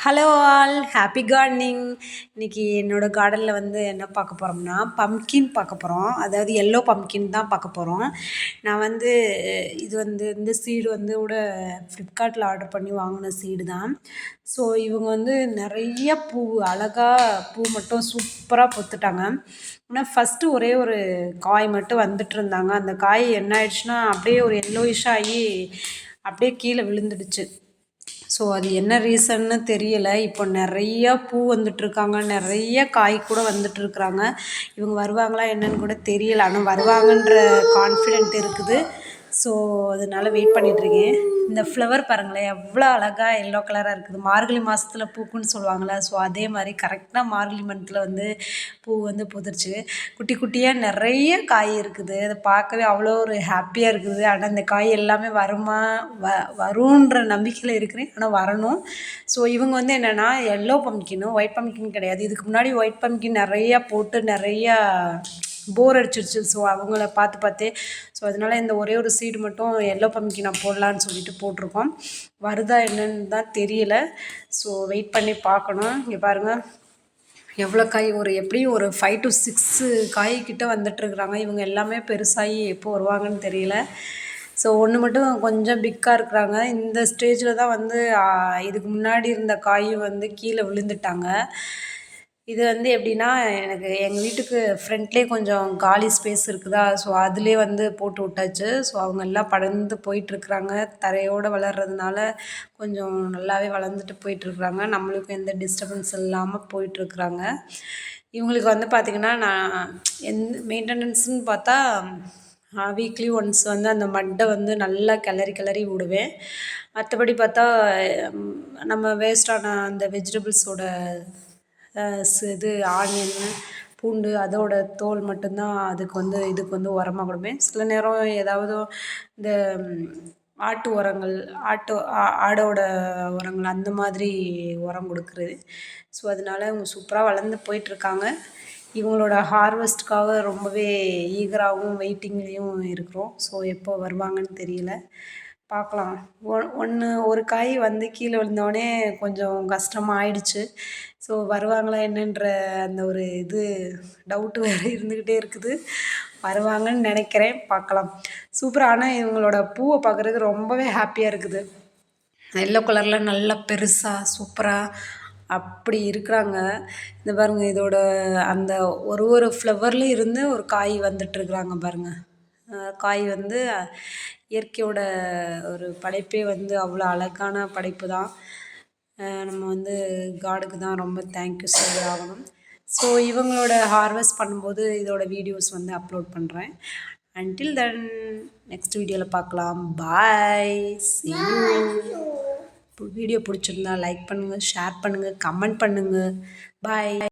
Hello all, happy gardening. இன்றைக்கி என்னோடய கார்டனில் வந்து என்ன பார்க்க போகிறோம்னா பம்ப்கின் பார்க்க போகிறோம். அதாவது எல்லோ பம்ப்கின் தான் பார்க்க போகிறோம். நான் வந்து இது வந்து இந்த சீடு வந்து கூட ஃப்ளிப்கார்ட்டில் ஆர்டர் பண்ணி வாங்கின சீடு தான். ஸோ இவங்க வந்து நிறைய பூ அழகாக பூ மட்டும் சூப்பராக பொத்துட்டாங்க. ஆனால் ஃபஸ்ட்டு ஒரே ஒரு காய் மட்டும் வந்துட்டு இருந்தாங்க. அந்த காய் என்ன ஆயிடுச்சுன்னா அப்படியே ஒரு எல்லோயிஷ் ஆகி அப்படியே கீழே விழுந்துடுச்சு. ஸோ அது என்ன ரீசன்னு தெரியலை. இப்போ நிறையா பூ வந்துட்டுருக்காங்க, நிறைய காய் கூட வந்துட்டுருக்குறாங்க. இவங்க வருவாங்களா என்னன்னு கூட தெரியலை. ஆனால் வருவாங்கன்ற கான்ஃபிடென்ட் இருக்குது. ஸோ அதனால் வெயிட் பண்ணிகிட்ருக்கேன். இந்த ஃப்ளவர் பாருங்களேன், எவ்வளோ அழகாக எல்லோ கலராக இருக்குது. மார்கழி மாதத்துல பூக்குன்னு சொல்லுவாங்கள்ல, ஸோ அதே மாதிரி கரெக்டாக மார்கழி மந்த்தில் வந்து பூ வந்து பூத்துருச்சு. குட்டி குட்டியாக நிறைய காய் இருக்குது. அதை பார்க்கவே அவ்வளோ ஒரு ஹாப்பியாக இருக்குது. ஆனால் இந்த காய் எல்லாமே வரும்ன்ற நம்பிக்கையில் இருக்கிறேன். ஆனால் வரணும். ஸோ இவங்க வந்து என்னென்னா எல்லோ பம்ப்கினும் ஒயிட் பம்ப்கின் கிடையாது. இதுக்கு முன்னாடி ஒயிட் பம்ப்கின் நிறையா போட்டு நிறையா போர் அடிச்சிருச்சு. ஸோ அவங்கள பார்த்தே ஸோ அதனால் இந்த ஒரே ஒரு சீடு மட்டும் எல்லோ பம்ப்கினை போடலான்னு சொல்லிட்டு போட்டிருக்கோம். வருதா என்னன்னு தான் தெரியல. ஸோ வெயிட் பண்ணி பார்க்கணும். இங்கே பாருங்கள் எவ்வளோ காய், எப்படியும் ஒரு 5 to 6 காய்கிட்ட வந்துட்டுருக்குறாங்க. இவங்க எல்லாமே பெருசாகி எப்போ வருவாங்கன்னு தெரியல. ஸோ ஒன்று மட்டும் கொஞ்சம் பிக்காக இருக்கிறாங்க. இந்த ஸ்டேஜில் தான் வந்து இதுக்கு முன்னாடி இருந்த காயும் வந்து கீழே விழுந்துட்டாங்க. இது வந்து எப்படின்னா, எனக்கு எங்கள் வீட்டுக்கு ஃப்ரண்ட்லேயே கொஞ்சம் காலி ஸ்பேஸ் இருக்குதா, ஸோ அதிலே வந்து போட்டு விட்டாச்சு. ஸோ அவங்க எல்லாம் படர்ந்து போயிட்டுருக்குறாங்க. தரையோடு வளர்கிறதுனால கொஞ்சம் நல்லாவே வளர்ந்துட்டு போயிட்டுருக்குறாங்க. நம்மளுக்கும் எந்த டிஸ்டர்பன்ஸ் இல்லாமல் போயிட்டுருக்குறாங்க. இவங்களுக்கு வந்து பார்த்திங்கன்னா, நான் மெயின்டெனன்ஸ்னு பார்த்தா வீக்லி ஒன்ஸ் வந்து அந்த மட்டை வந்து நல்லா கிளறி விடுவேன். மற்றபடி பார்த்தா நம்ம வேஸ்டான அந்த வெஜிடபிள்ஸோட இது ஆனியன், பூண்டு அதோட தோல் மட்டும்தான் இதுக்கு வந்து உரமாக கொடுப்பேன். சில நேரம் ஏதாவது இந்த ஆட்டு உரங்கள், ஆடோட உரங்கள் அந்த மாதிரி உரம் கொடுக்குறது. ஸோ அதனால இவங்க சூப்பராக வளர்ந்து போயிட்டுருக்காங்க. இவங்களோட ஹார்வெஸ்ட்டுக்காக ரொம்பவே ஈகராகவும் வெயிட்டிங்லேயும் இருக்கிறோம். ஸோ எப்போ வருவாங்கன்னு தெரியல, பார்க்கலாம். ஒரு காய் வந்து கீழே விழுந்தோடனே கொஞ்சம் கஷ்டமாக ஆயிடுச்சு. ஸோ வருவாங்களா என்னன்ற அந்த ஒரு டவுட்டு வேறு இருந்துக்கிட்டே இருக்குது. வருவாங்கன்னு நினைக்கிறேன், பார்க்கலாம். சூப்பராக. ஆனால் இவங்களோட பூவை பார்க்குறதுக்கு ரொம்பவே ஹாப்பியாக இருக்குது. எல்லோ கலரில் நல்லா பெருசாக சூப்பராக அப்படி இருக்கிறாங்க. இந்த பாருங்கள், இதோட அந்த ஒரு ஃப்ளவர்லேயும் இருந்து ஒரு காய் வந்துட்டுருக்குறாங்க பாருங்கள். காய் வந்து இயற்கையோட ஒரு படைப்பே வந்து அவ்வளோ அழகான படைப்பு தான். நம்ம வந்து காடுக்கு தான் ரொம்ப தேங்க்யூ சொல்லி ஆகணும். ஸோ இவங்களோட ஹார்வெஸ்ட் பண்ணும்போது இதோட வீடியோஸ் வந்து அப்லோட் பண்ணுறேன். அன்டில் தென் நெக்ஸ்ட் வீடியோவில் பார்க்கலாம். பாய், see you. வீடியோ பிடிச்சிருந்தா லைக் பண்ணுங்கள், ஷேர் பண்ணுங்கள், கமெண்ட் பண்ணுங்கள். பாய்.